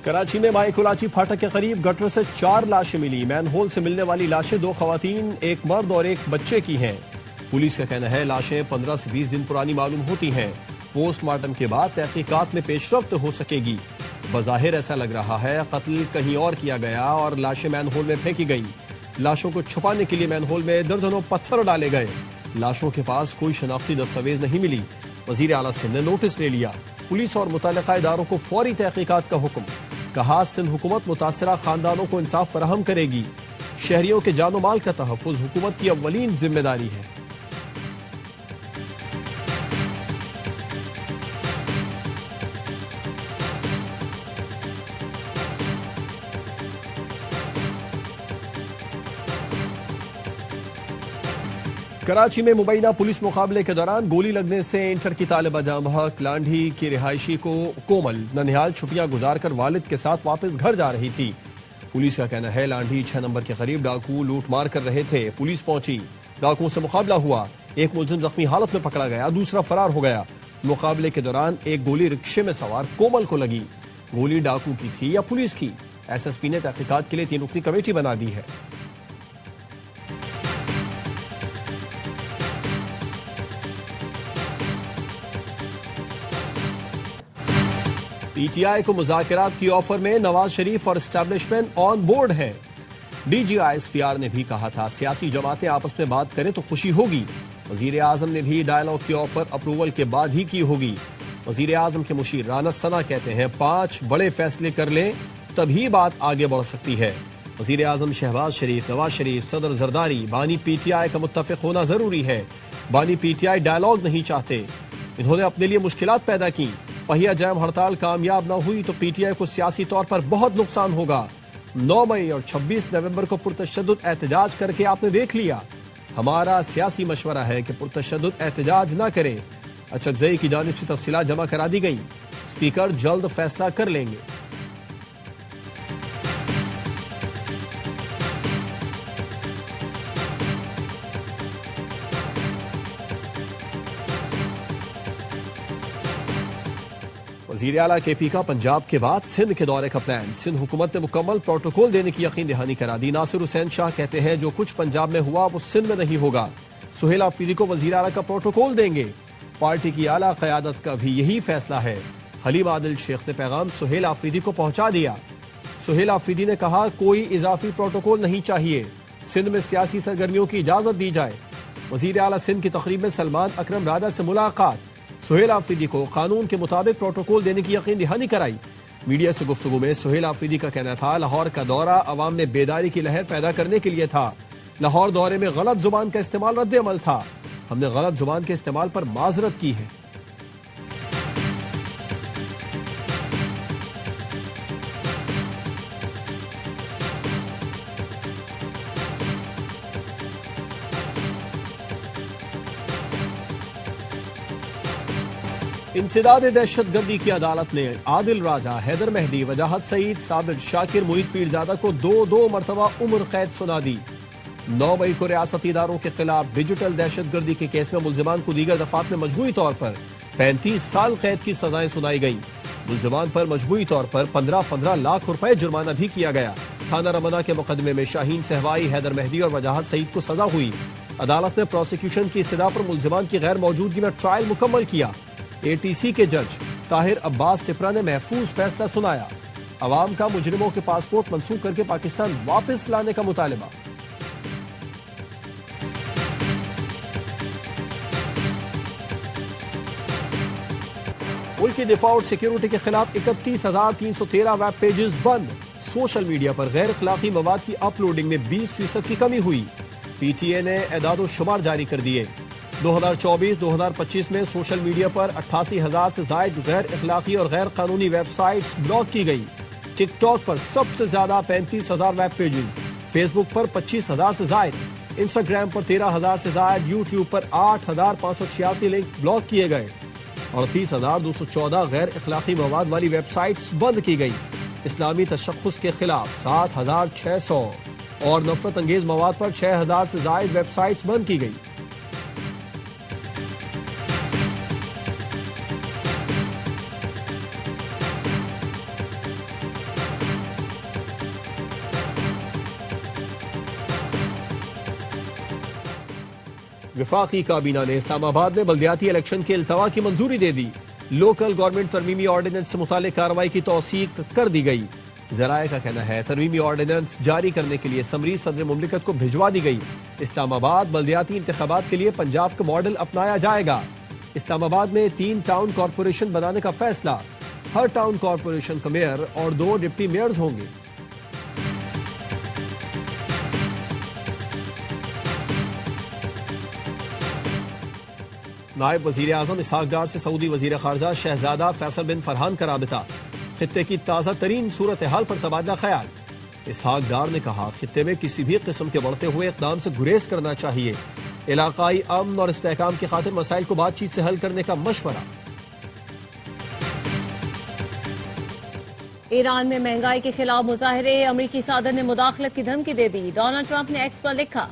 کراچی میں مائی کولاچی پھاٹک کے قریب گٹر سے 4 لاشیں ملی۔ مین ہول سے ملنے والی لاشیں 2 خواتین، ایک مرد اور ایک بچے کی ہیں۔ پولیس کا کہنا ہے لاشیں 15 سے 20 دن پرانی معلوم ہوتی ہیں۔ پوسٹ مارٹم کے بعد تحقیقات میں پیش رفت ہو سکے گی۔ بظاہر ایسا لگ رہا ہے قتل کہیں اور کیا گیا اور لاشیں مین ہول میں پھینکی گئیں۔ لاشوں کو چھپانے کے لیے مین ہول میں درجنوں پتھر ڈالے گئے۔ لاشوں کے پاس کوئی شناختی دستاویز نہیں ملی۔ وزیر اعلیٰ سندھ نے نوٹس لے لیا۔ پولیس اور متعلقہ اداروں کو فوری تحقیقات کا حکم۔ کہا سندھ حکومت متاثرہ خاندانوں کو انصاف فراہم کرے گی۔ شہریوں کے جان و مال کا تحفظ حکومت کی اولین ذمہ داری ہے۔ کراچی میں مبینہ پولیس مقابلے کے دوران گولی لگنے سے انٹر کی طالبہ جاں بحق لانڈھی کی رہائشی کو کومل ننہال چھٹیاں گزار کر والد کے ساتھ واپس گھر جا رہی تھی۔ پولیس کا کہنا ہے لانڈھی 6 نمبر کے قریب ڈاکو لوٹ مار کر رہے تھے۔ پولیس پہنچی، ڈاکوؤں سے مقابلہ ہوا، ایک ملزم زخمی حالت میں پکڑا گیا، دوسرا فرار ہو گیا۔ مقابلے کے دوران ایک گولی رکشے میں سوار کومل کو لگی۔ گولی ڈاکو کی تھی یا پولیس کی؟ ایس ایس پی نے تحقیقات کے لیے 3 رکنی کمیٹی بنا دی ہے۔ پی ٹی آئی کو مذاکرات کی آفر میں نواز شریف اور اسٹیبلشمنٹ آن بورڈ ہیں۔ D G I S P R نے بھی کہا تھا سیاسی جماعتیں آپس میں بات کریں تو خوشی ہوگی۔ وزیر اعظم نے بھی ڈائیلاگ کی آفر اپروول کے بعد ہی کی ہوگی۔ وزیر اعظم کے مشیر رانا ثنا کہتے ہیں 5 بڑے فیصلے کر لیں تبھی بات آگے بڑھ سکتی ہے۔ وزیر اعظم شہباز شریف، نواز شریف، صدر زرداری، بانی پی ٹی آئی کا متفق ہونا ضروری ہے۔ بانی پی ٹی آئی ڈائیلاگ نہیں چاہتے۔ انہوں نے اپنے لیے مشکلات پیدا کی۔ پہیا جام ہڑتال کامیاب نہ ہوئی تو پی ٹی آئی کو سیاسی طور پر بہت نقصان ہوگا۔ 9 مئی اور 26 نومبر کو پرتشدد احتجاج کر کے آپ نے دیکھ لیا۔ ہمارا سیاسی مشورہ ہے کہ پرتشدد احتجاج نہ کریں۔ اچکزئی کی جانب سے تفصیلات جمع کرا دی گئیں۔ اسپیکر جلد فیصلہ کر لیں گے۔ وزیر اعلیٰ کے پی کا پنجاب کے بعد سندھ کے دورے کا پلان۔ سندھ حکومت نے مکمل پروٹوکول دینے کی یقین دہانی کرا دی۔ ناصر حسین شاہ کہتے ہیں جو کچھ پنجاب میں ہوا وہ سندھ میں نہیں ہوگا۔ سہیل آفریدی کو وزیر اعلیٰ کا پروٹوکول دیں گے۔ پارٹی کی اعلیٰ قیادت کا بھی یہی فیصلہ ہے۔ حلیم عادل شیخ نے پیغام سہیل آفریدی کو پہنچا دیا۔ سہیل آفریدی نے کہا کوئی اضافی پروٹوکول نہیں چاہیے، سندھ میں سیاسی سرگرمیوں کی اجازت دی جائے۔ وزیر اعلیٰ سندھ کی تقریب میں سلمان اکرم راجہ سے ملاقات۔ سہیل آفریدی کو قانون کے مطابق پروٹوکول دینے کی یقین دہانی کرائی۔ میڈیا سے گفتگو میں سہیل آفریدی کا کہنا تھا لاہور کا دورہ عوام میں بیداری کی لہر پیدا کرنے کے لیے تھا۔ لاہور دورے میں غلط زبان کا استعمال رد عمل تھا۔ ہم نے غلط زبان کے استعمال پر معذرت کی ہے۔ انسداد دہشت گردی کی عدالت نے عادل راجہ، حیدر مہدی، وجاہت سعید، ثابت شاکر، معید پیرزادہ کو 2 مرتبہ عمر قید سنا دی۔ 9 مئی کو ریاستی اداروں کے خلاف ڈیجیٹل دہشت گردی کے کیس میں ملزمان کو دیگر دفعات میں مجموعی طور پر 35 سال قید کی سزائیں سنائی گئیں۔ ملزمان پر مجموعی طور پر 15 لاکھ روپے جرمانہ بھی کیا گیا۔ تھانہ رمضہ کے مقدمے میں شاہین سہوائی، حیدر مہدی اور وجاہت سعید کو سزا ہوئی۔ عدالت نے پروسیکیوشن کی استدعا پر ملزمان کی غیر موجودگی میں ٹرائل مکمل کیا۔ اے ٹی سی کے جج طاہر عباس سپرا نے محفوظ فیصلہ سنایا۔ عوام کا مجرموں کے پاسپورٹ منسوخ کر کے پاکستان واپس لانے کا مطالبہ۔ ملک کی دفاع اور سیکیورٹی کے خلاف 31,313 ویب پیجز بند۔ سوشل میڈیا پر غیر اخلاقی مواد کی اپلوڈنگ میں 20% کی کمی ہوئی۔ پی ٹی اے نے اعداد و شمار جاری کر دیے۔ 2024-2025 میں سوشل میڈیا پر 88,000 سے زائد غیر اخلاقی اور غیر قانونی ویب سائٹس بلاک کی گئی۔ ٹک ٹاک پر سب سے زیادہ 35,000 ویب پیجز، فیس بک پر 25,000 سے زائد، انسٹاگرام پر 13,000 سے زائد، یوٹیوب پر 8,586 لنک بلاک کیے گئے اور 30,214 غیر اخلاقی مواد والی ویب سائٹس بند کی گئی۔ اسلامی تشخص کے خلاف 7,600 اور نفرت انگیز مواد پر 6,000 سے زائد ویب سائٹس بند کی گئی۔ وفاقی کابینہ نے اسلام آباد میں بلدیاتی الیکشن کے التوا کی منظوری دے دی. لوکل گورنمنٹ ترمیمی آرڈیننس سے متعلق کارروائی کی توثیق کر دی گئی. ذرائع کا کہنا ہے ترمیمی آرڈیننس جاری کرنے کے لیے سمری صدر مملکت کو بھجوا دی گئی. اسلام آباد بلدیاتی انتخابات کے لیے پنجاب کا ماڈل اپنایا جائے گا. اسلام آباد میں 3 ٹاؤن کارپوریشن بنانے کا فیصلہ. ہر ٹاؤن کارپوریشن کا میئر اور 2 ڈپٹی میئرز ہوں گے. نائب وزیر اعظم اسحاق ڈار سے سعودی وزیر خارجہ شہزادہ فیصل بن فرحان کا رابطہ. خطے کی تازہ ترین صورتحال پر تبادلہ خیال. اسحاق ڈار نے کہا خطے میں کسی بھی قسم کے بڑھتے ہوئے اقدام سے گریز کرنا چاہیے. علاقائی امن اور استحکام کی خاطر مسائل کو بات چیت سے حل کرنے کا مشورہ. ایران میں مہنگائی کے خلاف مظاہرے. امریکی صدر نے مداخلت کی دھمکی دے دی. ڈونلڈ ٹرمپ نے ایکس پر لکھا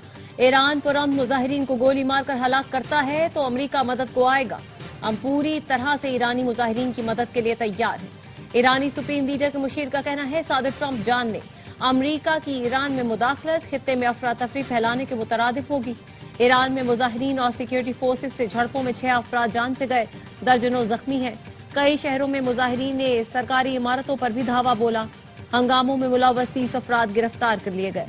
ایران پرامن مظاہرین کو گولی مار کر ہلاک کرتا ہے تو امریکہ مدد کو آئے گا. ہم پوری طرح سے ایرانی مظاہرین کی مدد کے لیے تیار ہیں. ایرانی سپریم لیڈر کے مشیر کا کہنا ہے صدر ٹرمپ جان لیں امریکہ کی ایران میں مداخلت خطے میں افراتفری پھیلانے کے مترادف ہوگی. ایران میں مظاہرین اور سیکیورٹی فورسز سے جھڑپوں میں 6 افراد جان سے گئے. درجنوں زخمی ہیں. کئی شہروں میں مظاہرین نے سرکاری عمارتوں پر بھی دھاوا بولا. ہنگاموں میں ملوث 30 افراد گرفتار کر لیے گئے.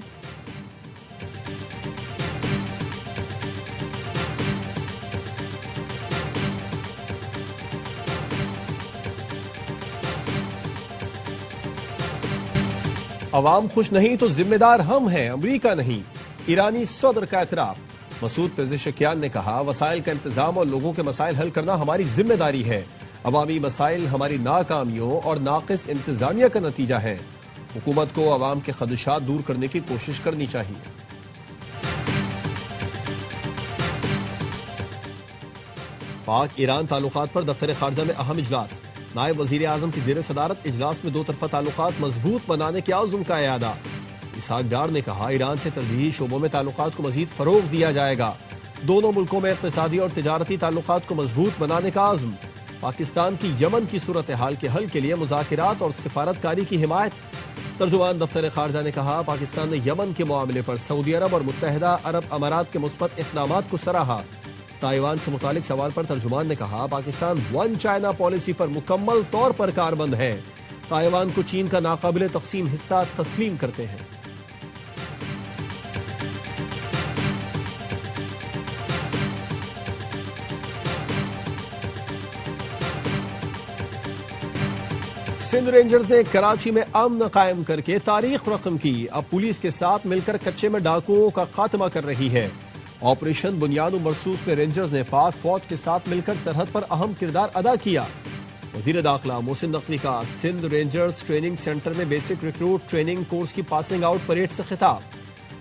عوام خوش نہیں تو ذمہ دار ہم ہیں، امریکہ نہیں. ایرانی صدر کا اعتراف. مسعود پزشکیان نے کہا وسائل کا انتظام اور لوگوں کے مسائل حل کرنا ہماری ذمہ داری ہے. عوامی مسائل ہماری ناکامیوں اور ناقص انتظامیہ کا نتیجہ ہے. حکومت کو عوام کے خدشات دور کرنے کی کوشش کرنی چاہیے. پاک ایران تعلقات پر دفتر خارجہ میں اہم اجلاس. نائب وزیر اعظم کی زیر صدارت اجلاس میں 2 طرفہ تعلقات مضبوط بنانے کے عزم کا اعادہ. اسحاق ڈار نے کہا ایران سے ترجیحی شعبوں میں تعلقات کو مزید فروغ دیا جائے گا. دونوں ملکوں میں اقتصادی اور تجارتی تعلقات کو مضبوط بنانے کا عزم. پاکستان کی یمن کی صورتحال کے حل کے لیے مذاکرات اور سفارتکاری کی حمایت. ترجمان دفتر خارجہ نے کہا پاکستان نے یمن کے معاملے پر سعودی عرب اور متحدہ عرب امارات کے مثبت اقدامات کو سراہا. تائیوان سے متعلق سوال پر ترجمان نے کہا پاکستان ون چائنا پالیسی پر مکمل طور پر کاربند ہے. تائیوان کو چین کا ناقابل تقسیم حصہ تسلیم کرتے ہیں. سندھ رینجرز نے کراچی میں امن قائم کر کے تاریخ رقم کی. اب پولیس کے ساتھ مل کر کچے میں ڈاکوؤں کا خاتمہ کر رہی ہے. آپریشن بنیاد و مرصوص میں رینجرز نے پاک فوج کے ساتھ مل کر سرحد پر اہم کردار ادا کیا. وزیر داخلہ محسن نقوی کا سندھ رینجرز ٹریننگ سینٹر میں بیسک ریکروٹ ٹریننگ کورس کی پاسنگ آؤٹ پریڈ سے خطاب.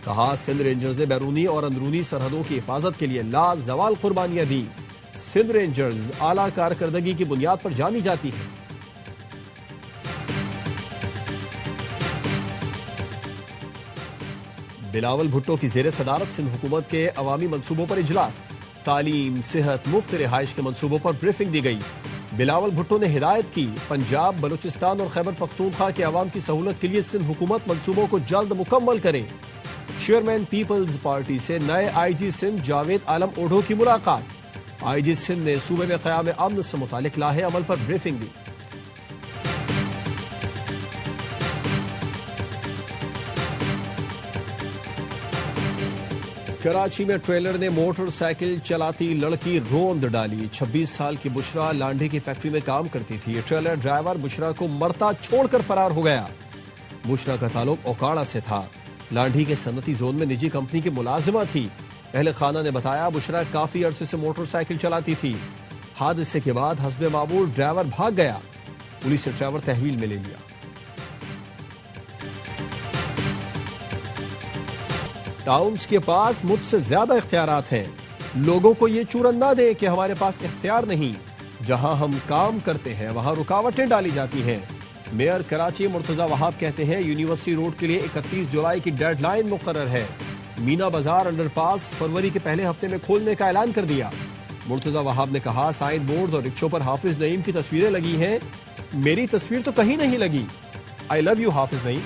کہا سندھ رینجرز نے بیرونی اور اندرونی سرحدوں کی حفاظت کے لیے لازوال قربانیاں دیں. سندھ رینجرز اعلیٰ کارکردگی کی بنیاد پر جانی جاتی ہے. بلاول بھٹو کی زیر صدارت سندھ حکومت کے عوامی منصوبوں پر اجلاس. تعلیم، صحت، مفت رہائش کے منصوبوں پر بریفنگ دی گئی. بلاول بھٹو نے ہدایت کی پنجاب، بلوچستان اور خیبر پختونخوا کے عوام کی سہولت کے لیے سندھ حکومت منصوبوں کو جلد مکمل کرے. چیئرمین پیپلز پارٹی سے نئے آئی جی سندھ جاوید عالم اوڈھو کی ملاقات. آئی جی سندھ نے صوبے میں قیام امن سے متعلق لاہے عمل پر بریفنگ دی. کراچی میں ٹریلر نے موٹر سائیکل چلاتی لڑکی روند ڈالی. 26 سال کی بشرا لانڈھی کی فیکٹری میں کام کرتی تھی. ٹریلر ڈرائیور بشرا کو مرتا چھوڑ کر فرار ہو گیا. بشرا کا تعلق اوکاڑا سے تھا. لانڈھی کے صنعتی زون میں نجی کمپنی کی ملازمہ تھی. اہل خانہ نے بتایا بشرا کافی عرصے سے موٹر سائیکل چلاتی تھی. حادثے کے بعد حسب معمول ڈرائیور بھاگ گیا. پولیس نے ڈرائیور تحویل میں لے لیا. ٹاؤنز کے پاس مجھ سے زیادہ اختیارات ہیں. لوگوں کو یہ چورن نہ دیں کہ ہمارے پاس اختیار نہیں. جہاں ہم کام کرتے ہیں وہاں رکاوٹیں ڈالی جاتی ہیں. میئر کراچی مرتضی وہاب کہتے ہیں یونیورسٹی روڈ کے لیے 31 جولائی کی ڈیڈ لائن مقرر ہے. مینا بازار انڈر پاس فروری کے پہلے ہفتے میں کھولنے کا اعلان کر دیا. مرتضی وہاب نے کہا سائن بورڈز اور رکشوں پر حافظ نعیم کی تصویریں لگی ہیں. میری تصویر تو کہیں نہیں لگی. آئی لو یو حافظ نعیم.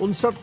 59